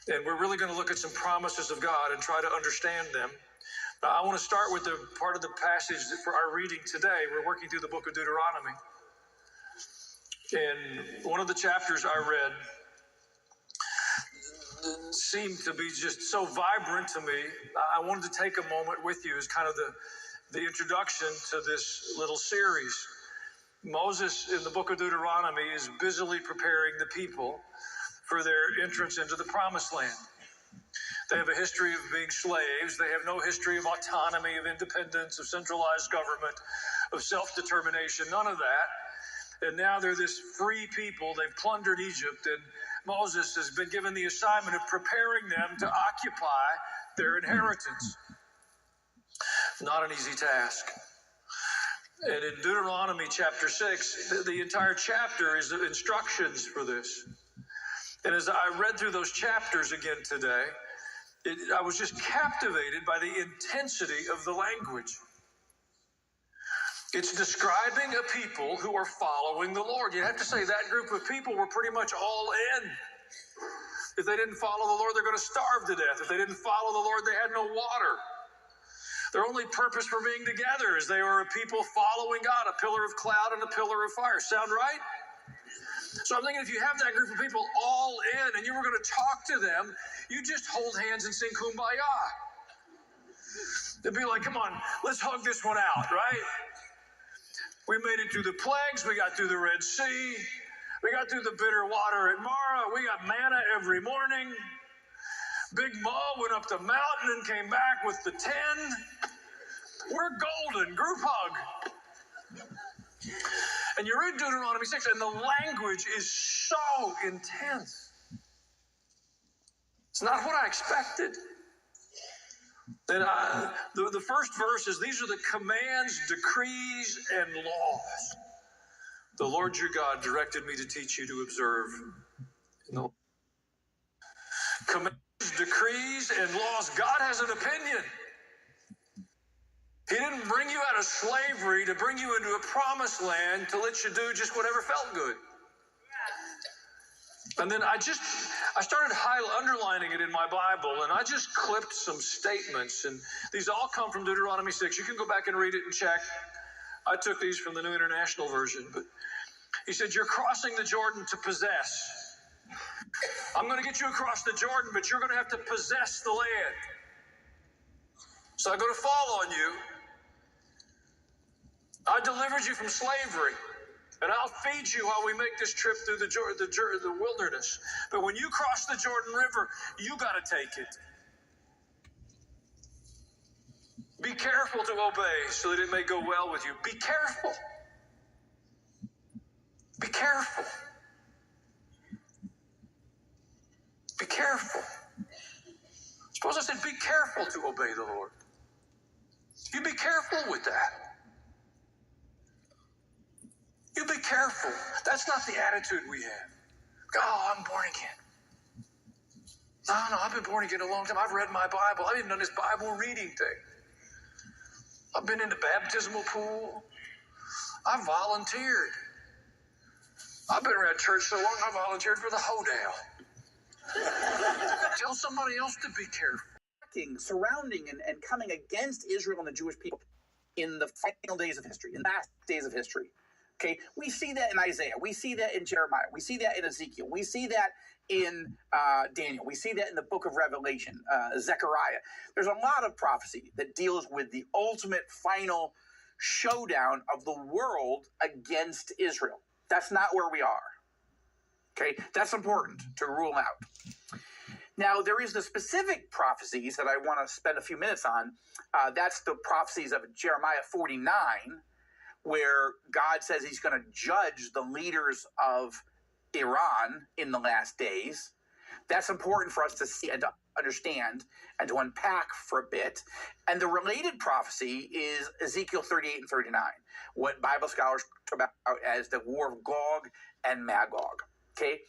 And we're really going to look at some promises of God and try to understand them. I want to start with the part of the passage for our reading today. We're working through the book of Deuteronomy. And one of the chapters I read seemed to be just so vibrant to me. I wanted to take a moment with you as kind of the introduction to this little series. Moses in the book of Deuteronomy is busily preparing the people for their entrance into the promised land. They have a history of being slaves. They have no history of autonomy, of independence, of centralized government, of self-determination, none of that. And now they're this free people. They've plundered Egypt, and Moses has been given the assignment of preparing them to occupy their inheritance. Not an easy task. And in Deuteronomy chapter 6, the entire chapter is instructions for this. And as I read through those chapters again today, I was just captivated by the intensity of the language. It's describing a people who are following the Lord. You'd have to say that group of people were pretty much all in. If they didn't follow the Lord, they're going to starve to death. If they didn't follow the Lord, they had no water. Their only purpose for being together is they were a people following God, a pillar of cloud and a pillar of fire. Sound right? So I'm thinking if you have that group of people all in and you were going to talk to them, you just hold hands and sing Kumbaya. They'd be like, come on, let's hug this one out, right? We made it through the plagues. We got through the Red Sea. We got through the bitter water at Mara. We got manna every morning. Big Mo went up the mountain and came back with the 10. We're golden. Group hug. And you read Deuteronomy 6, and the language is so intense. It's not what I expected. And the first verse is, these are the commands, decrees, and laws the Lord your God directed me to teach you to observe. Commands, decrees, and laws. God has an opinion. He didn't bring you out of slavery to bring you into a promised land to let you do just whatever felt good. And then I started underlining it in my Bible, and I just clipped some statements, and these all come from Deuteronomy 6. You can go back and read it and check. I took these from the New International Version, but he said, you're crossing the Jordan to possess. I'm going to get you across the Jordan, but you're going to have to possess the land. So I'm going to fall on you. I delivered you from slavery, and I'll feed you while we make this trip through the wilderness. But when you cross the Jordan River, you got to take it. Be careful to obey so that it may go well with you. Be careful. Be careful. Be careful. Suppose I said, be careful to obey the Lord. You be careful with that. You be careful. That's not the attitude we have. Oh, I'm born again. No, I've been born again a long time. I've read my Bible. I've even done this Bible reading thing. I've been in the baptismal pool. I've volunteered. I've been around church so long, I volunteered for the Hodel. Tell somebody else to be careful. Surrounding and coming against Israel and the Jewish people in the final days of history, in the last days of history. Okay, we see that in Isaiah. We see that in Jeremiah. We see that in Ezekiel. We see that in Daniel. We see that in the book of Revelation, Zechariah. There's a lot of prophecy that deals with the ultimate final showdown of the world against Israel. That's not where we are. Okay, that's important to rule out. Now, there is the specific prophecies that I want to spend a few minutes on. That's the prophecies of Jeremiah 49, where God says he's going to judge the leaders of Iran in the last days. That's important for us to see and to understand and to unpack for a bit. And the related prophecy is Ezekiel 38 and 39, what Bible scholars talk about as the war of Gog and Magog. Okay?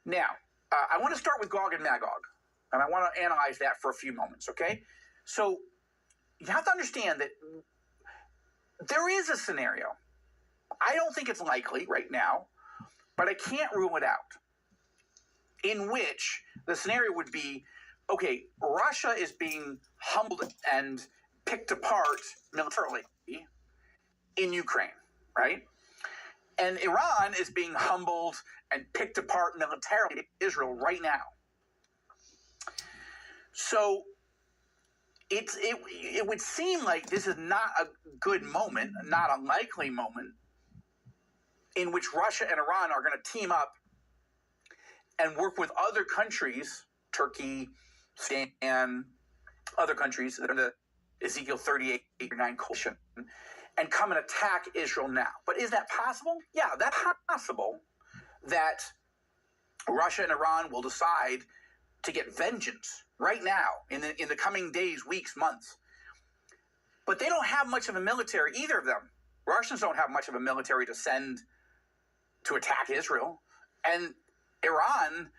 Now, I want to start with Gog and Magog, and I want to analyze that for a few moments, okay? So you have to understand that there is a scenario. I don't think it's likely right now, but I can't rule it out. in which the scenario would be, okay, Russia is being humbled and picked apart militarily in Ukraine, right? And Iran is being humbled and picked apart militarily in Israel right now. So it would seem like this is not a good moment, not a likely moment, in which Russia and Iran are going to team up and work with other countries, Turkey, Sudan, other countries that are in the Ezekiel 38 or 9 coalition, and come and attack Israel now. But is that possible? Yeah, that's possible that Russia and Iran will decide to get vengeance right now in the coming days, weeks, months. But they don't have much of a military, either of them. Russians don't have much of a military to send to attack Israel. And Iran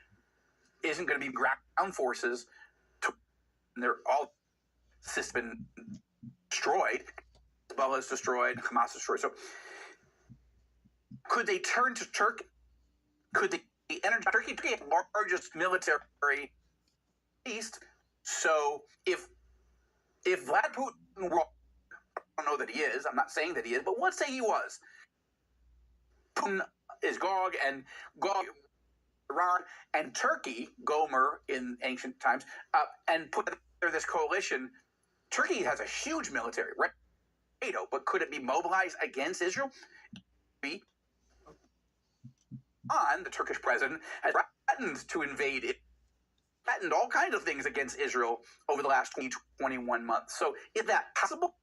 isn't going to be ground forces. They're all been destroyed. Hezbollah is destroyed. Hamas is destroyed. So could they turn to Turkey? Could they enter Turkey? Turkey is the largest military east. So if Vlad Putin were, I don't know that he is, I'm not saying that he is, but let's say he was. Putin is Gog, and Gog, Iran, and Turkey, Gomer in ancient times, and put together this coalition. Turkey has a huge military, right? But could it be mobilized against Israel? The Turkish president has threatened to invade it, threatened all kinds of things against Israel over the last 21 months. So is that possible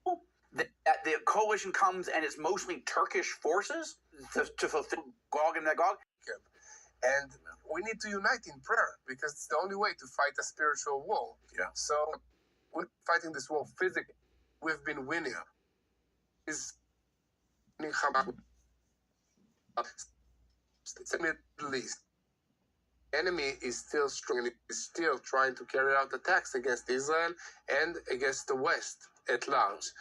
that the coalition comes and it's mostly Turkish forces to fulfill Gog and Magog? And we need to unite in prayer because it's the only way to fight a spiritual war. Yeah. So we're fighting this war physically. We've been winning. It's the Middle East. Enemy is still strong and is still trying to carry out attacks against Israel and against the West at large.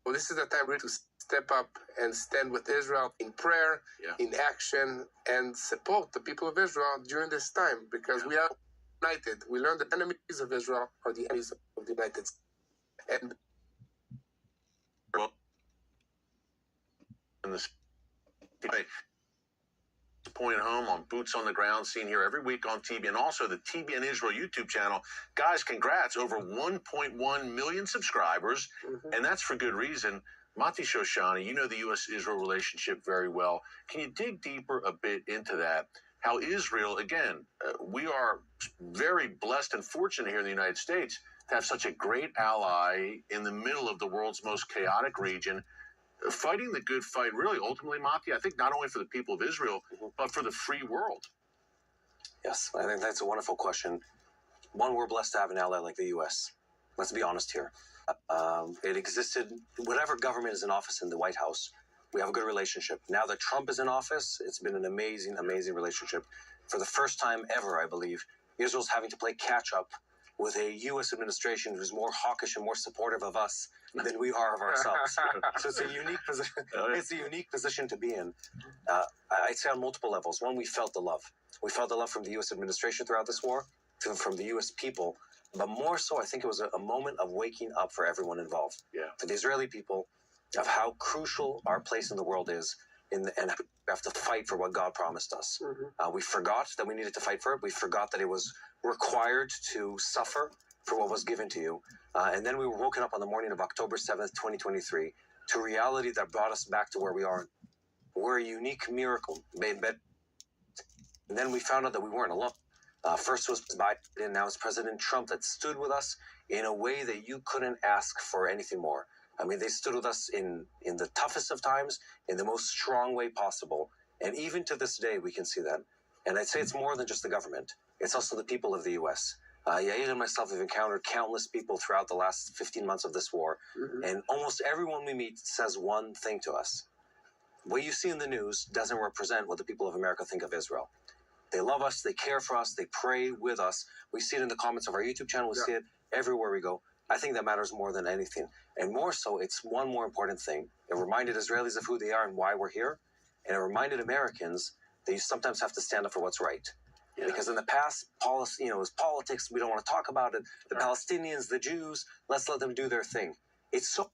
Well, this is the time really to step up and stand with Israel in prayer, in action, and support the people of Israel during this time because we are united. We learned that enemies of Israel are the enemies of the United States. And this point home on Boots on the Ground, seen here every week on TV, and also the TBN Israel YouTube channel. Guys, congrats, over 1.1 million subscribers, and that's for good reason. Mati Shoshani, you know the U.S.-Israel relationship very well. Can you dig deeper a bit into that? How Israel, again, we are very blessed and fortunate here in the United States to have such a great ally in the middle of the world's most chaotic region, fighting the good fight, really, ultimately, Mati, I think not only for the people of Israel, but for the free world. Yes, I think that's a wonderful question. One, we're blessed to have an ally like the U.S. Let's be honest here. It existed, whatever government is in office in the White House, we have a good relationship. Now that Trump is in office, it's been an amazing, amazing relationship. For the first time ever, I believe, Israel's having to play catch-up with a U.S. administration who's more hawkish and more supportive of us than we are of ourselves. So it's a unique position. It's a unique position to be in. I'd say on multiple levels. One, we felt the love. We felt the love from the U.S. administration throughout this war, from the U.S. people. But more so, I think it was a moment of waking up for everyone involved. For the Israeli people, of how crucial our place in the world is, and we have to fight for what God promised us. We forgot that we needed to fight for it. We forgot that it was required to suffer for what was given to you. And then we were woken up on the morning of October 7th, 2023, to reality that brought us back to where we are. We're a unique miracle made better. And then we found out that we weren't alone. First was Biden, now it's President Trump that stood with us in a way that you couldn't ask for anything more. I mean, they stood with us in the toughest of times, in the most strong way possible. And even to this day, we can see that. And I'd say it's more than just the government. It's also the people of the U.S. Yair and myself have encountered countless people throughout the last 15 months of this war. And almost everyone we meet says one thing to us. What you see in the news doesn't represent what the people of America think of Israel. They love us. They care for us. They pray with us. We see it in the comments of our YouTube channel. We see it everywhere we go. I think that matters more than anything. And more so, it's one more important thing. It reminded Israelis of who they are and why we're here. And it reminded Americans that you sometimes have to stand up for what's right. Yeah. Because in the past, policy, it was politics. We don't want to talk about it. The Palestinians, the Jews, let's let them do their thing. It's so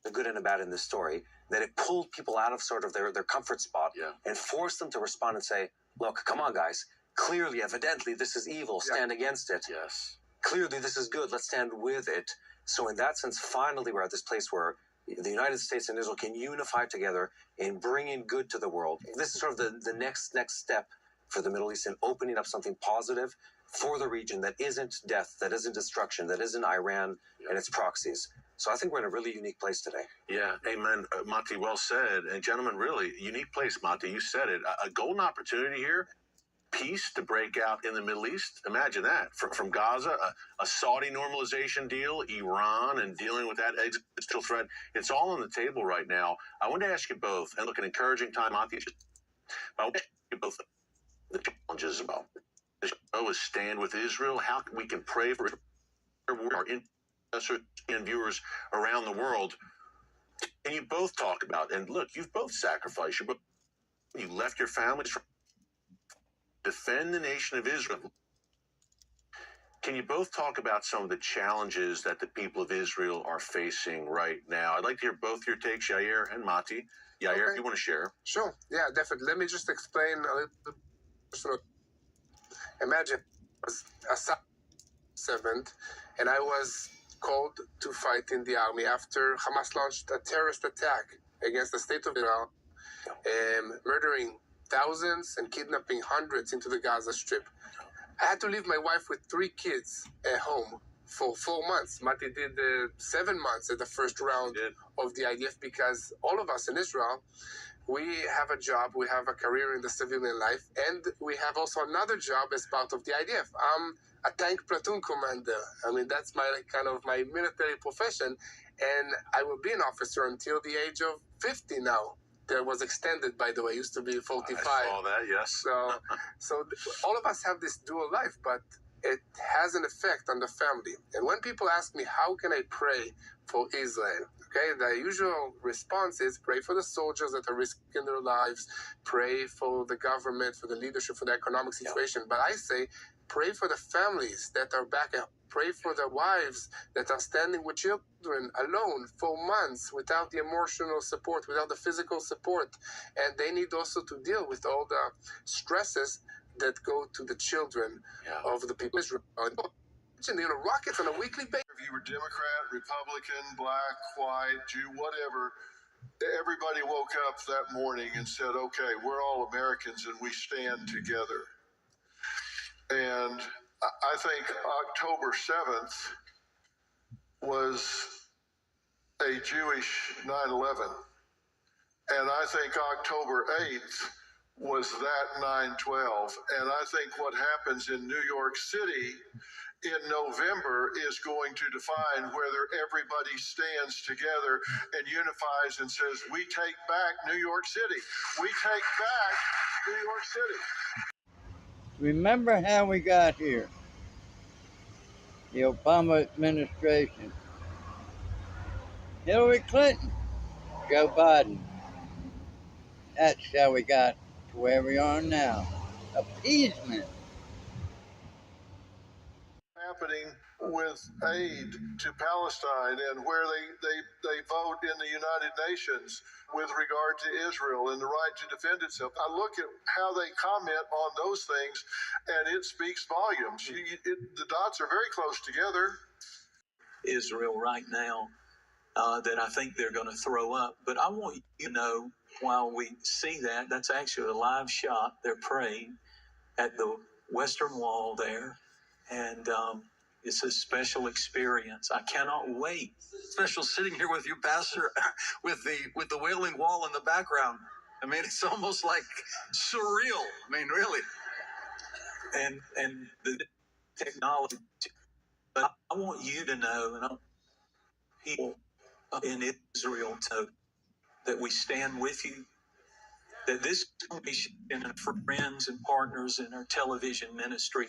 the good and the bad in this story that it pulled people out of sort of their comfort spot and forced them to respond and say, look, come on, guys. Clearly, evidently, this is evil. Stand against it. Yes. Clearly, this is good. Let's stand with it. So in that sense, finally, we're at this place where the United States and Israel can unify together in bringing good to the world. This is sort of the next step for the Middle East in opening up something positive for the region that isn't death, that isn't destruction, that isn't Iran and its proxies. So I think we're in a really unique place today. Yeah, amen. Mati, well said. And gentlemen, really, unique place, Mati. You said it. A golden opportunity here. Peace to break out in the Middle East. Imagine that. From Gaza, a Saudi normalization deal, Iran, and dealing with that existential threat. It's all on the table right now. I want to ask you both, and look, an encouraging time, Mati. I want to ask you both the challenges about the show is Stand with Israel. How we can pray for our intercessors and viewers around the world. And you both talk about, and look, you've both sacrificed. You left your families for defend the nation of Israel. Can you both talk about some of the challenges that the people of Israel are facing right now? I'd like to hear both your takes, Yair and Mati. Yair, if you want to share. Sure. Yeah, definitely. Let me just explain a little personal. Imagine I was a servant, and I was called to fight in the army after Hamas launched a terrorist attack against the state of Israel, murdering thousands and kidnapping hundreds into the Gaza Strip. I had to leave my wife with 3 kids at home for 4 months. Mati did 7 months at the first round of the IDF because all of us in Israel, we have a job, we have a career in the civilian life, and we have also another job as part of the IDF. I'm a tank platoon commander. I mean, that's my my military profession, and I will be an officer until the age of 50 now. That was extended, by the way. It used to be 45. I saw that, yes. So all of us have this dual life, but it has an effect on the family. And when people ask me, how can I pray for Israel? Okay, the usual response is pray for the soldiers that are risking their lives, pray for the government, for the leadership, for the economic situation. But I say, pray for the families that are back at home. Pray for the wives that are standing with children alone for months without the emotional support, without the physical support. And they need also to deal with all the stresses that go to the children of the people of Israel. Rockets on a weekly basis. If you were Democrat, Republican, black, white, Jew, whatever, everybody woke up that morning and said, okay, we're all Americans and we stand together. And I think October 7th was a Jewish 9/11. And I think October 8th was that 9/12. And I think what happens in New York City in November is going to define whether everybody stands together and unifies and says, we take back New York City. We take back New York City. Remember how we got here. The Obama administration. Hillary Clinton. Joe Biden. That's how we got to where we are now. Appeasement. Happening with aid to Palestine and where they vote in the United Nations with regard to Israel and the right to defend itself. I look at how they comment on those things and it speaks volumes. The dots are very close together. Israel right now that I think they're going to throw up. But I want you to know, while we see that, that's actually a live shot. They're praying at the Western Wall there. And it's a special experience. I cannot wait. Special sitting here with you, Pastor, with the Wailing Wall in the background. I mean, it's almost like surreal. I mean, really. And the technology. But I want you to know, and I want people in Israel to know, that we stand with you. That this commission and our friends and partners in our television ministry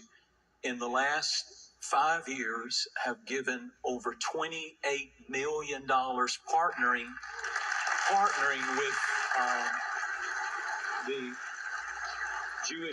in the last 5 years have given over $28 million partnering with the Jewish